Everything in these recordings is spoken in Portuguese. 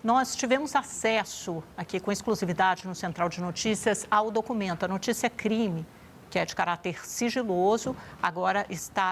Nós tivemos acesso aqui com exclusividade no Central de Notícias ao documento, a notícia crime, que é de caráter sigiloso, agora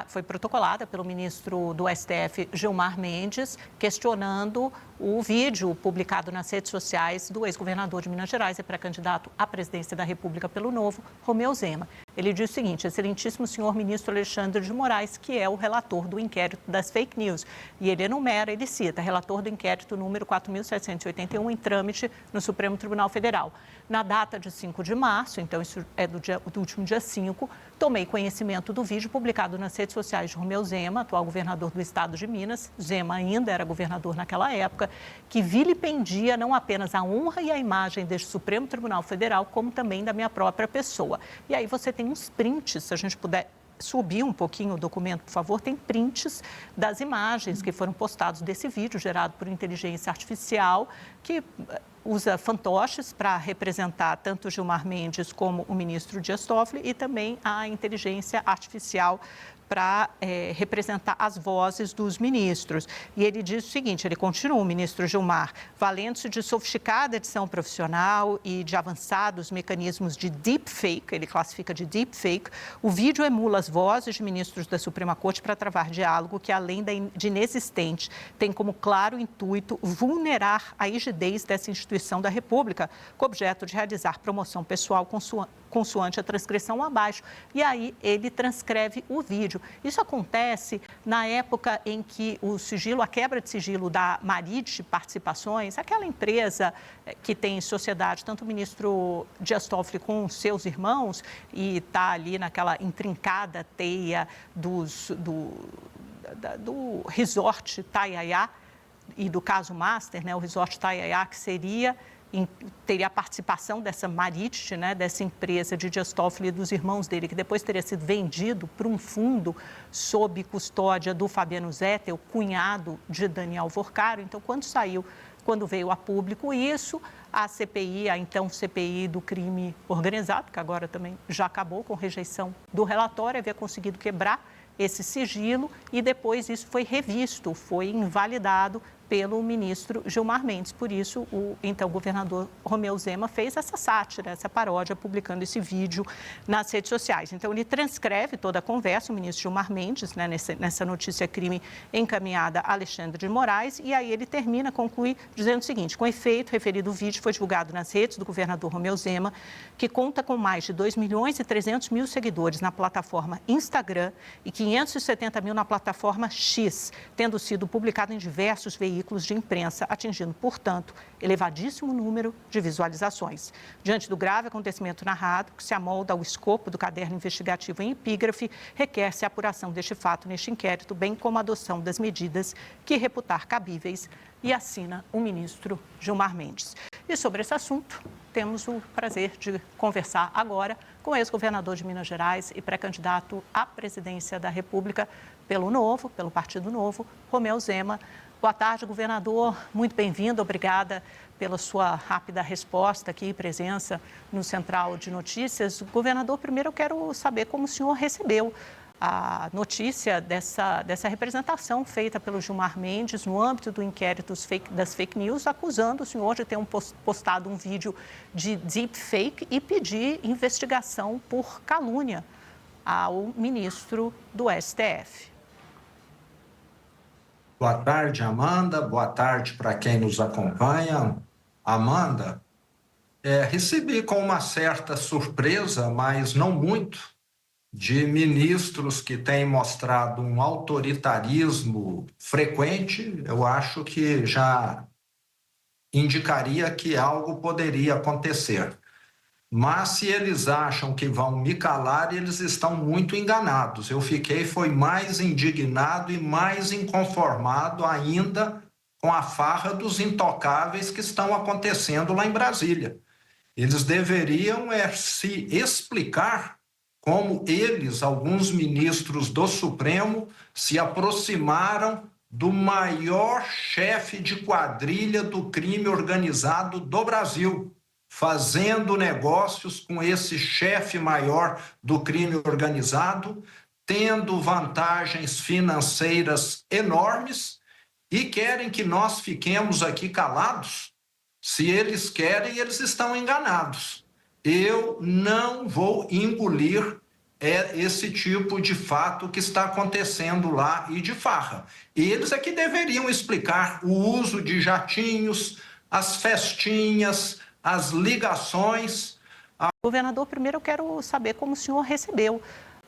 foi protocolada pelo ministro do STF, Gilmar Mendes, questionando o vídeo publicado nas redes sociais do ex-governador de Minas Gerais e pré-candidato à presidência da República pelo Novo, Romeu Zema. Ele diz o seguinte: excelentíssimo senhor ministro Alexandre de Moraes, que é o relator do inquérito das fake news. E ele enumera, ele cita, relator do inquérito número 4.781 em trâmite no Supremo Tribunal Federal. Na data de 5 de março, então isso é do último dia 5, tomei conhecimento do vídeo publicado nas redes sociais de Romeu Zema, atual governador do estado de Minas, Zema ainda era governador naquela época, que vilipendia não apenas a honra e a imagem deste Supremo Tribunal Federal, como também da minha própria pessoa. E aí você tem uns prints, se a gente puder subir um pouquinho o documento, por favor, tem prints das imagens que foram postados desse vídeo gerado por inteligência artificial, que usa fantoches para representar tanto o Gilmar Mendes como o ministro Dias Toffoli e também a inteligência artificial para representar as vozes dos ministros. E ele diz o seguinte, ele continua, o ministro Gilmar, valendo-se de sofisticada edição profissional e de avançados mecanismos de deepfake, ele classifica de deepfake, o vídeo emula as vozes de ministros da Suprema Corte para travar diálogo que, além de inexistente, tem como claro intuito vulnerar a rigidez dessa instituição da República, com objeto de realizar promoção pessoal consoante a transcrição abaixo. E aí ele transcreve o vídeo. Isso acontece na época em que o sigilo, a quebra de sigilo da Marit Participações, aquela empresa que tem em sociedade tanto o ministro Dias Toffoli com seus irmãos e está ali naquela intrincada teia do resort Taiaiá e do caso Master, né, o resort Taiaiá, que teria a participação dessa Marit, né, dessa empresa de Dias Toffoli e dos irmãos dele, que depois teria sido vendido para um fundo sob custódia do Fabiano Zettel, cunhado de Daniel Vorcaro. Então, quando veio a público isso, a CPI, a então CPI do crime organizado, que agora também já acabou com rejeição do relatório, havia conseguido quebrar esse sigilo e depois isso foi revisto, foi invalidado pelo ministro Gilmar Mendes. Por isso, o então governador Romeu Zema fez essa sátira, essa paródia, publicando esse vídeo nas redes sociais. Então, ele transcreve toda a conversa, o ministro Gilmar Mendes, né, nessa notícia crime encaminhada a Alexandre de Moraes, e aí ele conclui dizendo o seguinte: com efeito, referido vídeo foi divulgado nas redes do governador Romeu Zema, que conta com mais de 2.300.000 seguidores na plataforma Instagram e 570 mil na plataforma X, tendo sido publicado em diversos veículos de imprensa, atingindo, portanto, elevadíssimo número de visualizações. Diante do grave acontecimento narrado, que se amolda ao escopo do caderno investigativo em epígrafe, requer-se a apuração deste fato neste inquérito, bem como a adoção das medidas que reputar cabíveis, e assina o ministro Gilmar Mendes. E sobre esse assunto, temos o prazer de conversar agora com o ex-governador de Minas Gerais e pré-candidato à presidência da República pelo Partido Novo, Romeu Zema. Boa tarde, governador. Muito bem-vindo. Obrigada pela sua rápida resposta aqui e presença no Central de Notícias. Governador, primeiro eu quero saber como o senhor recebeu a notícia dessa representação feita pelo Gilmar Mendes no âmbito do inquérito das fake news, acusando o senhor de ter postado um vídeo de deepfake e pedir investigação por calúnia ao ministro do STF. Boa tarde, Amanda. Boa tarde para quem nos acompanha. Amanda, recebi com uma certa surpresa, mas não muito, de ministros que têm mostrado um autoritarismo frequente. Eu acho que já indicaria que algo poderia acontecer. Mas se eles acham que vão me calar, eles estão muito enganados. Eu foi mais indignado e mais inconformado ainda com a farra dos intocáveis que estão acontecendo lá em Brasília. Eles deveriam se explicar como eles, alguns ministros do Supremo, se aproximaram do maior chefe de quadrilha do crime organizado do Brasil, fazendo negócios com esse chefe maior do crime organizado, tendo vantagens financeiras enormes e querem que nós fiquemos aqui calados. Se eles querem, eles estão enganados. Eu não vou engolir esse tipo de fato que está acontecendo lá e de farra. Eles é que deveriam explicar o uso de jatinhos, as festinhas, as ligações. Governador, primeiro eu quero saber como o senhor recebeu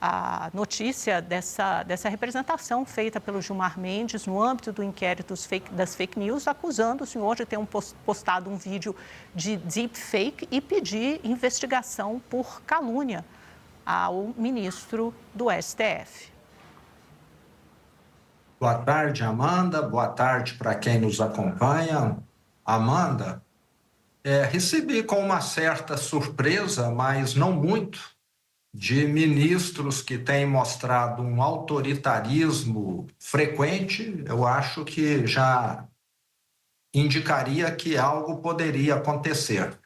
a notícia dessa representação feita pelo Gilmar Mendes no âmbito do inquérito das fake news, acusando o senhor de ter postado um vídeo de deepfake e pedir investigação por calúnia ao ministro do STF. Boa tarde, Amanda. Boa tarde para quem nos acompanha. Amanda, recebi com uma certa surpresa, mas não muito, de ministros que têm mostrado um autoritarismo frequente. Eu acho que já indicaria que algo poderia acontecer.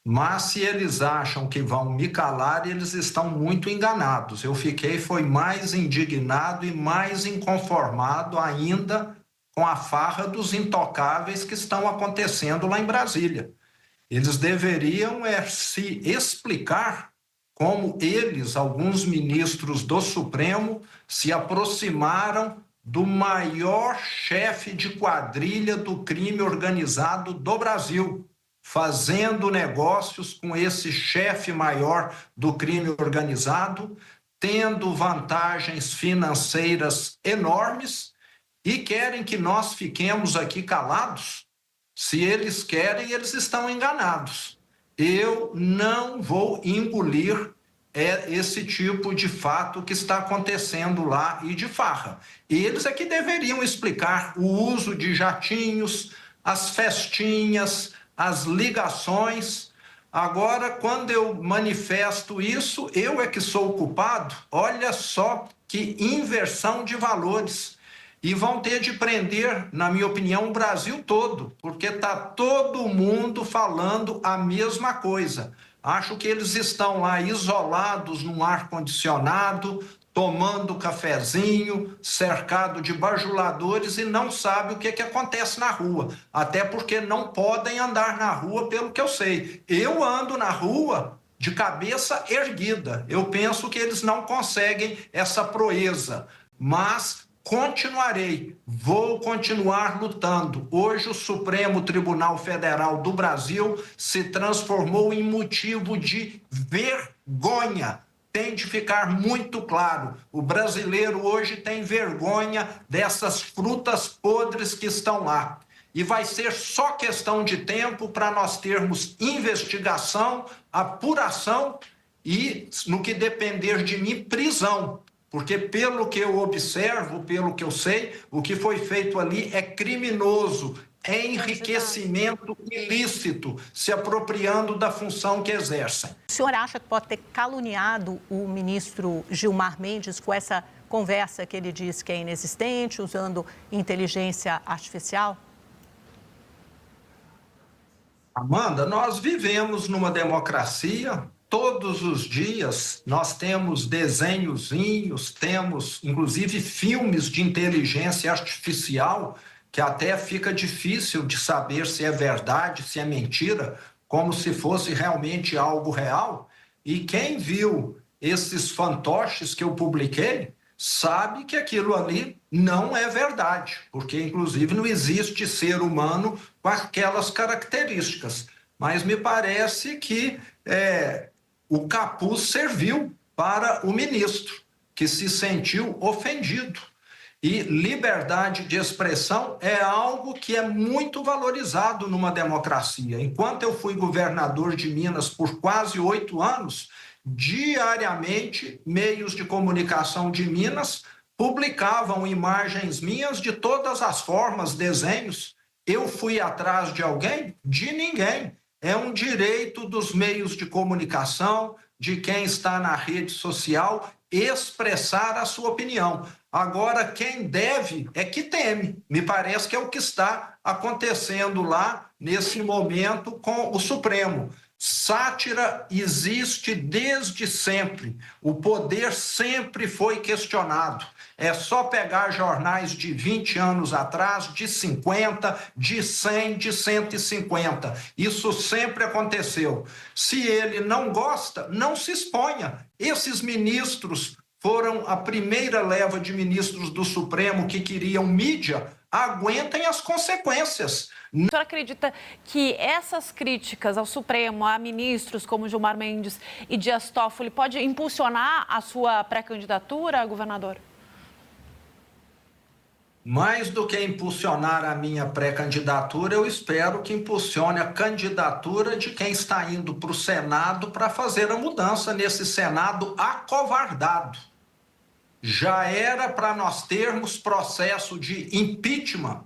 Mas se eles acham que vão me calar, eles estão muito enganados. Eu foi mais indignado e mais inconformado ainda com a farra dos intocáveis que estão acontecendo lá em Brasília. Eles deveriam se explicar como eles, alguns ministros do Supremo, se aproximaram do maior chefe de quadrilha do crime organizado do Brasil, fazendo negócios com esse chefe maior do crime organizado, tendo vantagens financeiras enormes, e querem que nós fiquemos aqui calados. Se eles querem, eles estão enganados. Eu não vou engolir esse tipo de fato que está acontecendo lá e de farra. Eles é que deveriam explicar o uso de jatinhos, as festinhas, as ligações. Agora, quando eu manifesto isso, eu é que sou o culpado. Olha só que inversão de valores. E vão ter de prender, na minha opinião, o Brasil todo, porque está todo mundo falando a mesma coisa. Acho que eles estão lá isolados num ar-condicionado, tomando cafezinho, cercado de bajuladores, e não sabe o que acontece na rua. Até porque não podem andar na rua, pelo que eu sei. Eu ando na rua de cabeça erguida. Eu penso que eles não conseguem essa proeza, mas continuarei, vou continuar lutando. Hoje o Supremo Tribunal Federal do Brasil se transformou em motivo de vergonha. Tem de ficar muito claro, o brasileiro hoje tem vergonha dessas frutas podres que estão lá. E vai ser só questão de tempo para nós termos investigação, apuração e, no que depender de mim, prisão. Porque, pelo que eu observo, pelo que eu sei, o que foi feito ali é criminoso, é enriquecimento ilícito, se apropriando da função que exercem. O senhor acha que pode ter caluniado o ministro Gilmar Mendes com essa conversa que ele diz que é inexistente, usando inteligência artificial? Amanda, nós vivemos numa democracia. Todos os dias nós temos desenhozinhos, temos inclusive filmes de inteligência artificial, que até fica difícil de saber se é verdade, se é mentira, como se fosse realmente algo real. E quem viu esses fantoches que eu publiquei sabe que aquilo ali não é verdade, porque inclusive não existe ser humano com aquelas características. Mas me parece que o capuz serviu para o ministro, que se sentiu ofendido. E liberdade de expressão é algo que é muito valorizado numa democracia. Enquanto eu fui governador de Minas por quase 8 anos, diariamente, meios de comunicação de Minas publicavam imagens minhas de todas as formas, desenhos. Eu fui atrás de alguém? De ninguém. É um direito dos meios de comunicação, de quem está na rede social, expressar a sua opinião. Agora, quem deve é que teme. Me parece que é o que está acontecendo lá nesse momento com o Supremo. Sátira existe desde sempre. O poder sempre foi questionado. É só pegar jornais de 20 anos atrás, de 50, de 100, de 150. Isso sempre aconteceu. Se ele não gosta, não se exponha. Esses ministros foram a primeira leva de ministros do Supremo que queriam mídia. Aguentem as consequências. A senhora acredita que essas críticas ao Supremo, a ministros como Gilmar Mendes e Dias Toffoli, pode impulsionar a sua pré-candidatura, governador? Mais do que impulsionar a minha pré-candidatura, eu espero que impulsione a candidatura de quem está indo para o Senado para fazer a mudança nesse Senado acovardado. Já era para nós termos processo de impeachment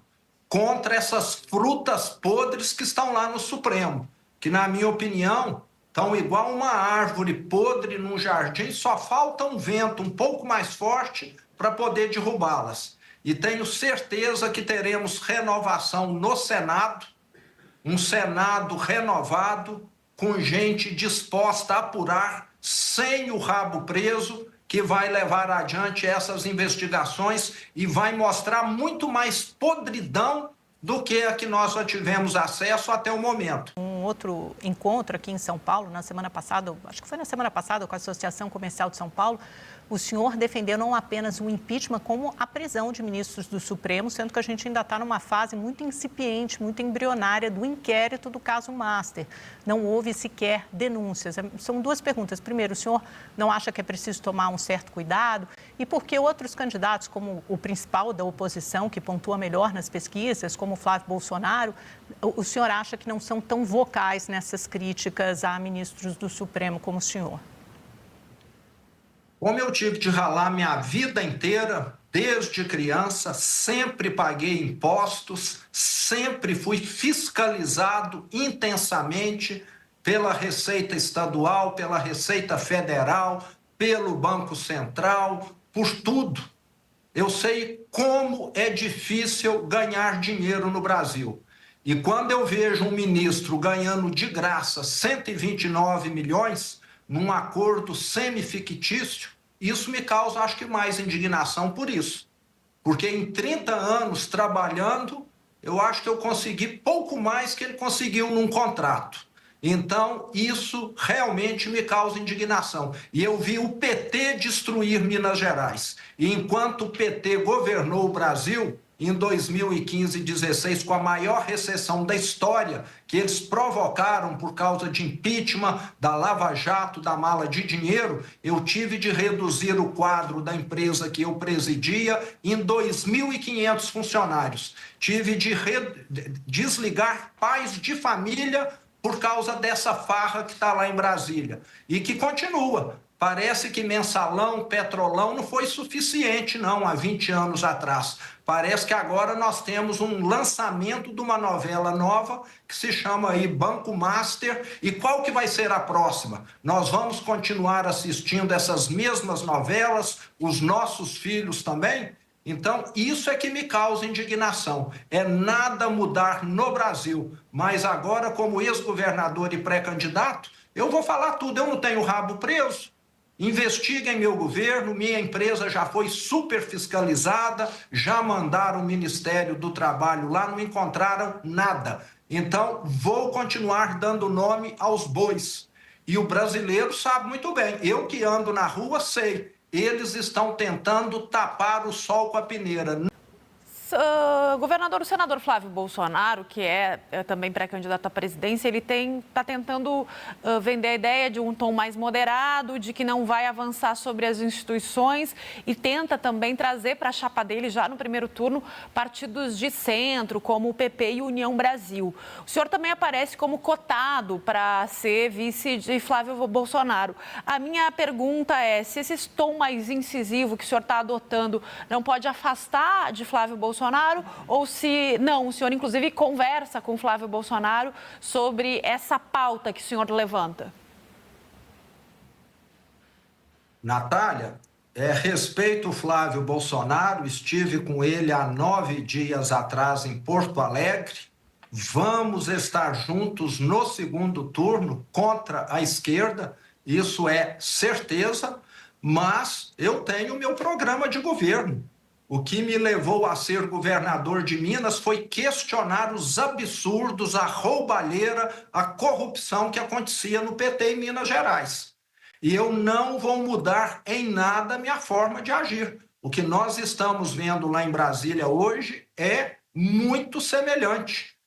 contra essas frutas podres que estão lá no Supremo, que, na minha opinião, estão igual uma árvore podre num jardim, só falta um vento um pouco mais forte para poder derrubá-las. E tenho certeza que teremos renovação no Senado, um Senado renovado, com gente disposta a apurar, sem o rabo preso, que vai levar adiante essas investigações e vai mostrar muito mais podridão do que a que nós já tivemos acesso até o momento. Um outro encontro aqui em São Paulo, na semana passada, acho que foi na semana passada, com a Associação Comercial de São Paulo, o senhor defendeu não apenas o impeachment, como a prisão de ministros do Supremo, sendo que a gente ainda está numa fase muito incipiente, muito embrionária do inquérito do caso Master. Não houve sequer denúncias. São duas perguntas. Primeiro, o senhor não acha que é preciso tomar um certo cuidado? E por que outros candidatos, como o principal da oposição, que pontua melhor nas pesquisas, como o Flávio Bolsonaro, o senhor acha que não são tão vocais nessas críticas a ministros do Supremo como o senhor? Como eu tive de ralar minha vida inteira, desde criança, sempre paguei impostos, sempre fui fiscalizado intensamente pela Receita Estadual, pela Receita Federal, pelo Banco Central, por tudo. Eu sei como é difícil ganhar dinheiro no Brasil. E quando eu vejo um ministro ganhando de graça 129 milhões, num acordo semi-fictício, isso me causa, acho que, mais indignação por isso. Porque em 30 anos trabalhando, eu acho que eu consegui pouco mais que ele conseguiu num contrato. Então, isso realmente me causa indignação. E eu vi o PT destruir Minas Gerais. E enquanto o PT governou o Brasil, em 2015 e 2016, com a maior recessão da história, que eles provocaram por causa de impeachment, da Lava Jato, da mala de dinheiro, eu tive de reduzir o quadro da empresa que eu presidia em 2.500 funcionários. Tive de desligar pais de família por causa dessa farra que está lá em Brasília. E que continua. Parece que mensalão, petrolão não foi suficiente, não, há 20 anos atrás. Parece que agora nós temos um lançamento de uma novela nova que se chama aí Banco Master. E qual que vai ser a próxima? Nós vamos continuar assistindo essas mesmas novelas, os nossos filhos também? Então, isso é que me causa indignação. É nada mudar no Brasil. Mas agora, como ex-governador e pré-candidato, eu vou falar tudo. Eu não tenho rabo preso. Investiguem meu governo, minha empresa já foi super fiscalizada, já mandaram o Ministério do Trabalho lá, não encontraram nada. Então, vou continuar dando nome aos bois. E o brasileiro sabe muito bem, eu que ando na rua sei, eles estão tentando tapar o sol com a peneira. Governador, o senador Flávio Bolsonaro, que é também pré-candidato à presidência, ele está tentando vender a ideia de um tom mais moderado, de que não vai avançar sobre as instituições e tenta também trazer para a chapa dele, já no primeiro turno, partidos de centro, como o PP e União Brasil. O senhor também aparece como cotado para ser vice de Flávio Bolsonaro. A minha pergunta é se esse tom mais incisivo que o senhor está adotando não pode afastar de Flávio Bolsonaro, ou se não, o senhor inclusive conversa com Flávio Bolsonaro sobre essa pauta que o senhor levanta. Natália, respeito o Flávio Bolsonaro, estive com ele há 9 dias atrás em Porto Alegre, vamos estar juntos no segundo turno contra a esquerda, isso é certeza, mas eu tenho meu programa de governo. O que me levou a ser governador de Minas foi questionar os absurdos, a roubalheira, a corrupção que acontecia no PT em Minas Gerais. E eu não vou mudar em nada a minha forma de agir. O que nós estamos vendo lá em Brasília hoje é muito semelhante.